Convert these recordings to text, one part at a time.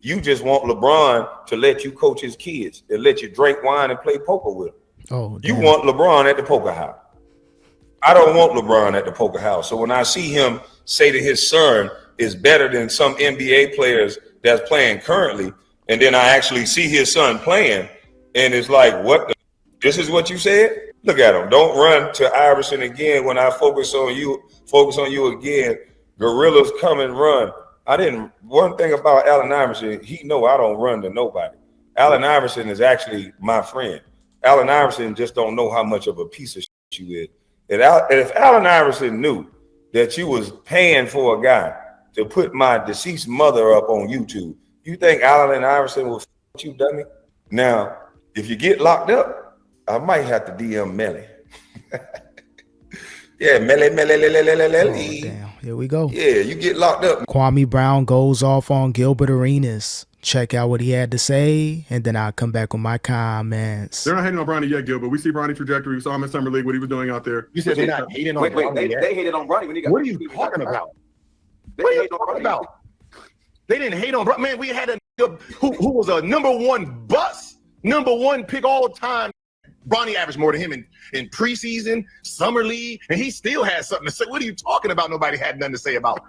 You just want LeBron to let you coach his kids and let you drink wine and play poker with them. Oh, you want LeBron at the poker house. I don't want LeBron at the poker house. So when I see him say that his son is better than some NBA players that's playing currently, and then I actually see his son playing, and it's like, what the? This is what you said? Look at him. Don't run to Iverson again when I focus on you again. Gorillas come and run. One thing about Allen Iverson, he know I don't run to nobody. Allen Iverson is actually my friend. Allen Iverson just don't know how much of a piece of shit you is. And if Allen Iverson knew that you was paying for a guy to put my deceased mother up on YouTube, you think Allen Iverson will f you, dummy? Now, if you get locked up, I might have to DM Melly. Yeah, Melly. Oh, damn. Here we go. Yeah, you get locked up. Kwame Brown goes off on Gilbert Arenas. Check out what he had to say, and then I'll come back with my comments. They're not hating on Bronny yet, Gilbert. We see Bronny's trajectory. We saw him in Summer League, what he was doing out there. You said they're not hating on Bronny yet? They hated on Bronny when he got. What are you talking about? What are you talking about? They didn't hate on Bronny. Man, we had a nigga who was a #1 bust, #1 pick all time. Bronny averaged more than him in preseason, summer league, and he still has something to say. What are you talking about? Nobody had nothing to say about.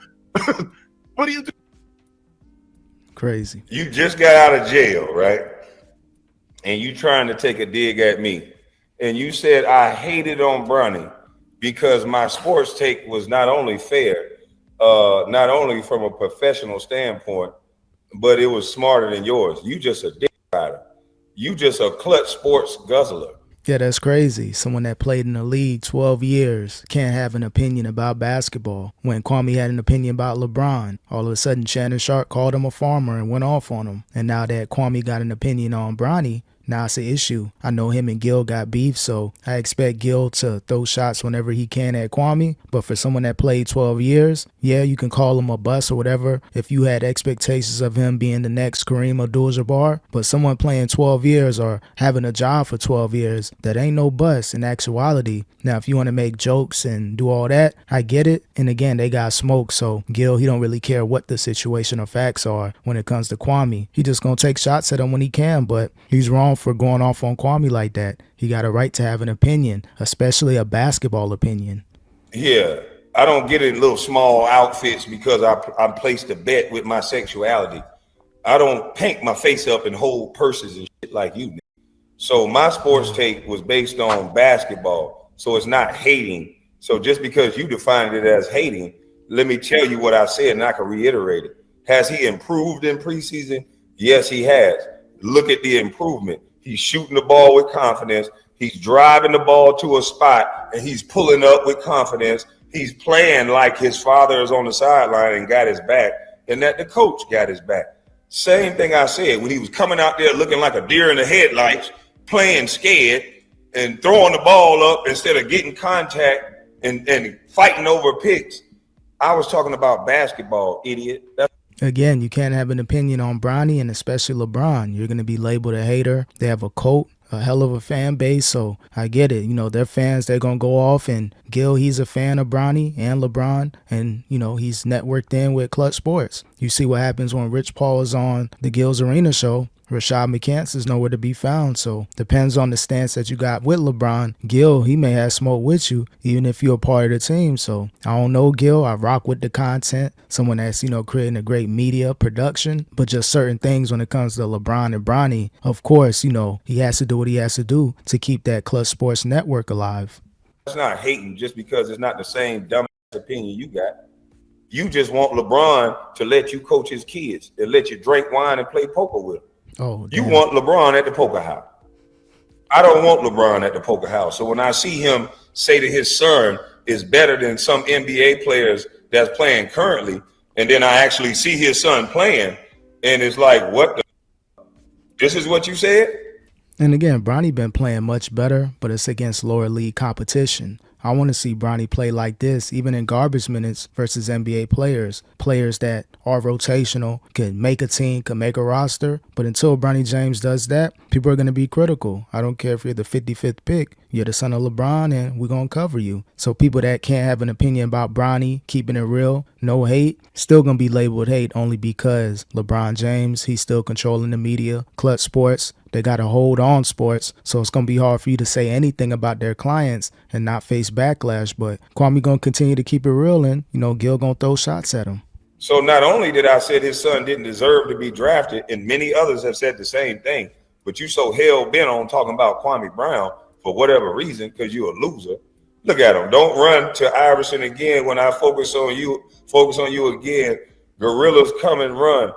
What do you do? Crazy. You just got out of jail, right? And you trying to take a dig at me. And you said I hated on Bronny because my sports take was not only fair, not only from a professional standpoint, but it was smarter than yours. You just a dick rider. You just a clutch sports guzzler. Yeah, that's crazy. Someone that played in the league 12 years can't have an opinion about basketball. When Kwame had an opinion about LeBron, all of a sudden Shannon Sharpe called him a farmer and went off on him. And now that Kwame got an opinion on Bronny, now it's an issue. I know him and Gil got beef, so I expect Gil to throw shots whenever he can at Kwame. But for someone that played 12 years, yeah, you can call him a bust or whatever if you had expectations of him being the next Kareem Abdul-Jabbar. But someone playing 12 years or having a job for 12 years, that ain't no bust in actuality. Now, if you want to make jokes and do all that, I get it. And again, they got smoke, so Gil, he don't really care what the situation or facts are when it comes to Kwame. He just gonna take shots at him when he can, but he's wrong for going off on Kwame like that. He got a right to have an opinion, especially a basketball opinion. Yeah, I don't get in little small outfits because I placed a bet with my sexuality. I don't paint my face up and hold purses and shit like you. So my sports take was based on basketball. So it's not hating. So just because you defined it as hating, let me tell you what I said and I can reiterate it. Has he improved in preseason? Yes, he has. Look at the improvement. He's shooting the ball with confidence. He's driving the ball to a spot and he's pulling up with confidence. He's playing like his father is on the sideline and got his back and that the coach got his back. Same thing I said when he was coming out there looking like a deer in the headlights, playing scared and throwing the ball up instead of getting contact and fighting over picks. I was talking about basketball, idiot. Again, you can't have an opinion on Bronny and especially LeBron. You're going to be labeled a hater. They have a cult, a hell of a fan base, so I get it. You know, they're fans. They're going to go off, and Gil, he's a fan of Bronny and LeBron, and, you know, he's networked in with Clutch Sports. You see what happens when Rich Paul is on the Gil's Arena show. Rashad McCants is nowhere to be found, so depends on the stance that you got with LeBron. Gil, he may have smoke with you, even if you're a part of the team. So I don't know, Gil. I rock with the content. Someone that's, you know, creating a great media production, but just certain things when it comes to LeBron and Bronny, of course, you know, he has to do what he has to do to keep that Clutch Sports network alive. That's not hating just because it's not the same dumb opinion you got. You just want LeBron to let you coach his kids and let you drink wine and play poker with him. Oh, you want LeBron at the poker house. I don't want LeBron at the poker house. So when I see him say that his son is better than some NBA players that's playing currently, and then I actually see his son playing, and it's like, what the? This is what you said? And again, Bronny been playing much better, but it's against lower league competition. I want to see Bronny play like this, even in garbage minutes versus NBA players that are rotational, can make a team, can make a roster. But until Bronny James does that, people are going to be critical. I don't care if you're the 55th pick. You're the son of LeBron, and we're going to cover you. So people that can't have an opinion about Bronny, keeping it real, no hate, still going to be labeled hate only because LeBron James, he's still controlling the media. Clutch Sports, they got a hold on sports, so it's going to be hard for you to say anything about their clients and not face backlash. But Kwame going to continue to keep it real, and, Gil going to throw shots at him. So not only did I say his son didn't deserve to be drafted, and many others have said the same thing, but you so hell-bent on talking about Kwame Brown for whatever reason, because you're a loser. Look at him. Don't run to Iverson again when I focus on you again. Gorillas come and run.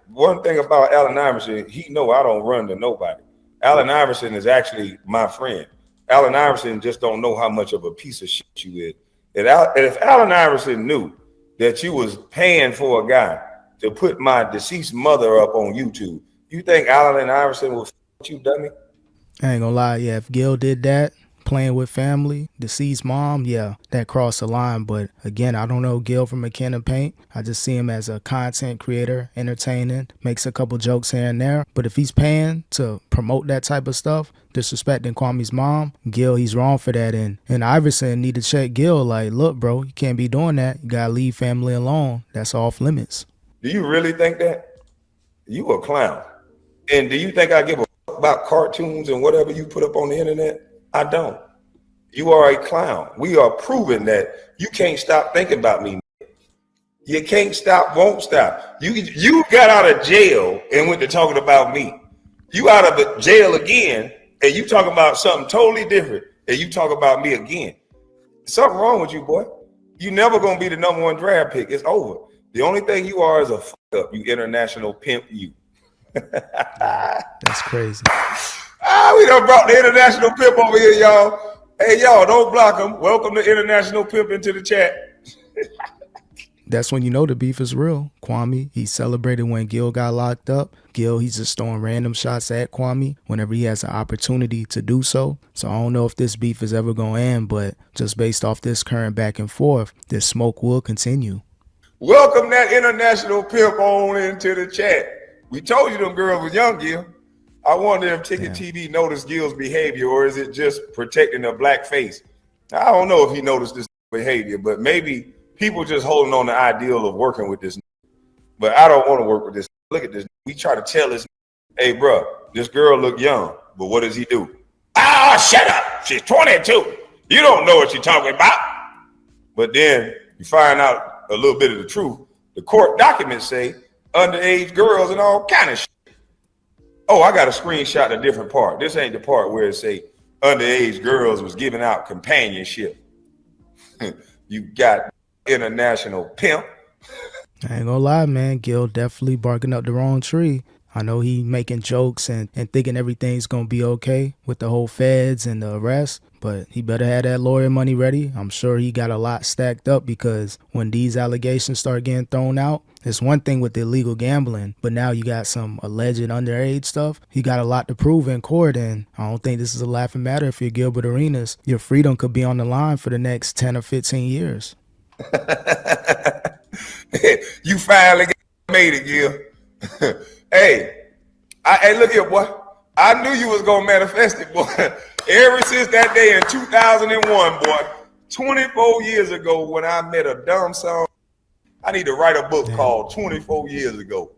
One thing about Allen Iverson, he know I don't run to nobody. Allen Iverson is actually my friend. Allen Iverson just don't know how much of a piece of shit you is. And if Allen Iverson knew that you was paying for a guy to put my deceased mother up on YouTube, you think Allen Iverson would f you, dummy? I ain't gonna lie, yeah, if Gil did that, playing with family, deceased mom, yeah, that crossed the line. But again, I don't know Gil from a can of paint. I just see him as a content creator, entertaining, makes a couple jokes here and there. But if he's paying to promote that type of stuff, disrespecting Kwame's mom, Gil, he's wrong for that. And Iverson need to check Gil like, look, bro, you can't be doing that. You gotta leave family alone. That's off limits. Do you really think that? You a clown. And do you think I give a fuck about cartoons and whatever you put up on the internet? I don't. You are a clown. We are proving that you can't stop thinking about me. You can't stop, won't stop. You got out of jail and went to talking about me. You out of the jail again, and you talking about something totally different, and you talk about me again. Something wrong with you, boy. You never gonna be the #1 draft pick. It's over. The only thing you are is a fuck up, you international pimp, you. That's crazy. We done brought the international pimp over here, y'all. Hey, y'all, don't block him. Welcome to international pimp into the chat. That's when you know the beef is real. Kwame, he celebrated when Gil got locked up. Gil, he's just throwing random shots at Kwame whenever he has an opportunity to do so. So I don't know if this beef is ever going to end, but just based off this current back and forth, this smoke will continue. Welcome that international pimp on into the chat. We told you them girls was young, Gil. I wonder if Ticket TV noticed Gil's behavior, or is it just protecting a black face? I don't know if he noticed this behavior, but maybe people just holding on the ideal of working with this. But I don't want to work with this. Look at this. We try to tell this, hey, bro, this girl look young, but what does he do? Shut up. She's 22. You don't know what you're talking about. But then you find out a little bit of the truth. The court documents say underage girls and all kind of shit. Oh, I got a screenshot a different part. This ain't the part where it say underage girls was giving out companionship. You got international pimp. I ain't gonna lie, man. Gil definitely barking up the wrong tree. I know he making jokes and thinking everything's gonna be okay with the whole feds and the arrest, but he better have that lawyer money ready. I'm sure he got a lot stacked up, because when these allegations start getting thrown out, it's one thing with the illegal gambling, but now you got some alleged underage stuff. He got a lot to prove in court, and I don't think this is a laughing matter if you're Gilbert Arenas. Your freedom could be on the line for the next 10 or 15 years. You finally made it, Gil. Hey, look here, boy. I knew you was gonna manifest it, boy. Ever since that day in 2001, boy, 24 years ago, when I met a dumb son. I need to write a book called 24 Years Ago.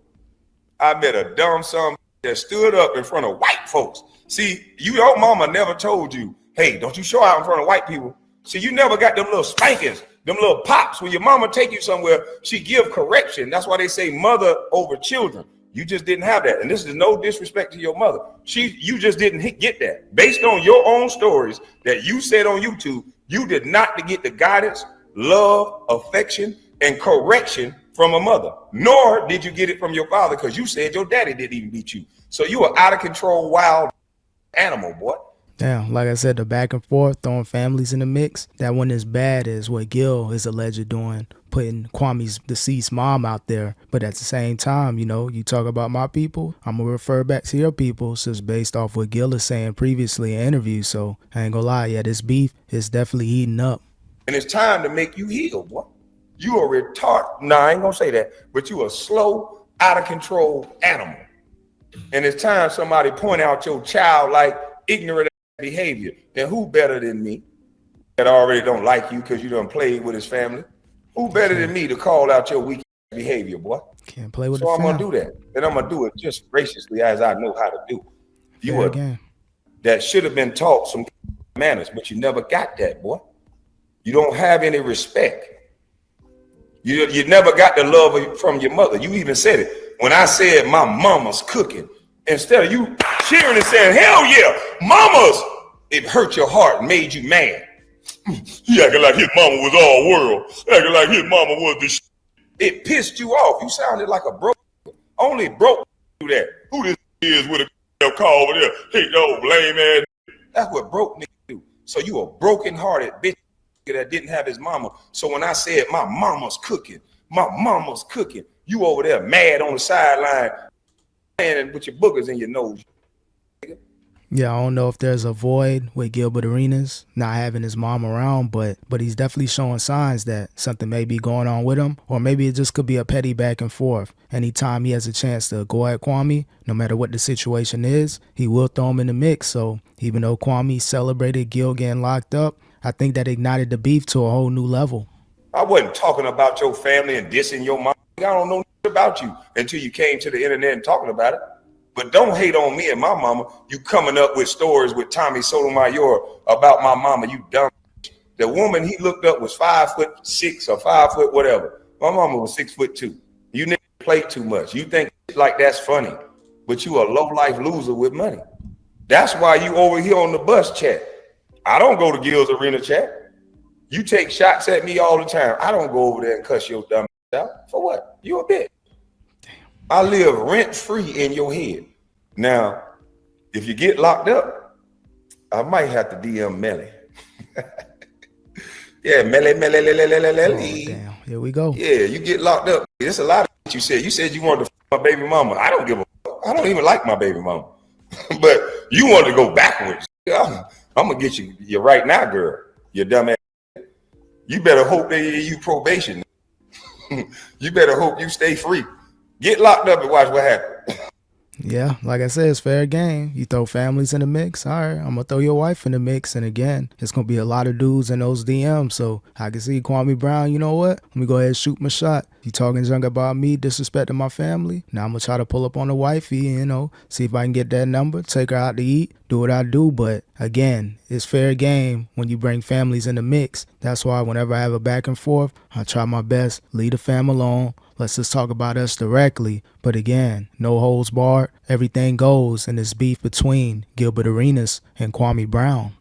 I met a dumb son that stood up in front of white folks. See, your mama never told you, hey, don't you show out in front of white people. See, you never got them little spankings, them little pops. When your mama take you somewhere, she give correction. That's why they say mother over children. You just didn't have that. And this is no disrespect to your mother. You just didn't get that. Based on your own stories that you said on YouTube, you did not get the guidance, love, affection, and correction from a mother, nor did you get it from your father, because you said your daddy didn't even beat you. So you are out of control, wild animal, boy. Yeah, like I said, the back and forth, throwing families in the mix, that wasn't as bad as what Gil is alleged doing, putting Kwame's deceased mom out there. But at the same time, you talk about my people, I'm going to refer back to your people, just based off what Gil is saying previously in interviews. So I ain't going to lie, yeah, this beef is definitely heating up. And it's time to make you heal, boy. You a retard. No, I ain't going to say that, but you a slow, out of control animal. And it's time somebody point out your childlike, ignorant behavior. Then who better than me that already don't like you because you done played with his family? Who better than me to call out your weak behavior, boy? Can't play with so the I'm fam. gonna do that, and I'm gonna do it just graciously as I know how to do. You Fair are game. that should have been taught some manners, but you never got that, boy. You don't have any respect. You never got the love from your mother. You even said it when I said my mama's cooking. Instead of you cheering and saying, hell yeah, mamas, it hurt your heart and made you mad. He acting like his mama was all world. Acting like his mama was the shit. It pissed you off. You sounded like a broke. Only broke do that. Who this is with a car over there? Hey, no, lame ass. That's what broke niggas do. So you a broken-hearted bitch that didn't have his mama. So when I said my mama's cooking, you over there mad on the sideline and with your boogers in your nose. Yeah, I don't know if there's a void with Gilbert Arenas not having his mom around, but he's definitely showing signs that something may be going on with him, or maybe it just could be a petty back and forth. Anytime he has a chance to go at Kwame, no matter what the situation is, he will throw him in the mix. So even though Kwame celebrated Gil getting locked up, I think that ignited the beef to a whole new level. I wasn't talking about your family and dissing your mom. I don't know about you until you came to the internet and talking about it. But don't hate on me and my mama. You coming up with stories with Tommy Sotomayor about my mama, you dumb. The woman he looked up was 5'6" or 5 foot whatever. My mama was 6'2". You niggas play too much. You think like that's funny, but you a low life loser with money. That's why you over here on the bus chat. I don't go to Gil's Arena chat. You take shots at me all the time. I don't go over there and cuss your dumb out. For what? You a bitch. I live rent-free in your head. Now, if you get locked up, I might have to DM Melly. Yeah, Melly. Oh, damn. Here we go. Yeah, you get locked up. There's a lot of shit you said. You said you wanted to my baby mama. I don't give a fuck. I don't even like my baby mama. But you wanted to go backwards. I'm going to get you right now, girl. You dumb ass. You better hope they give you probation. You better hope you stay free. Get locked up and watch what happens. Yeah, like I said, it's fair game. You throw families in the mix, all right, I'm going to throw your wife in the mix. And again, it's going to be a lot of dudes in those DMs. So I can see Kwame Brown, you know what? Let me go ahead and shoot my shot. You talking junk about me, disrespecting my family. Now I'm going to try to pull up on the wifey, see if I can get that number, take her out to eat, do what I do. But again, it's fair game when you bring families in the mix. That's why whenever I have a back and forth, I try my best, leave the fam alone. Let's just talk about us directly. But again, no holds barred. Everything goes in this beef between Gilbert Arenas and Kwame Brown.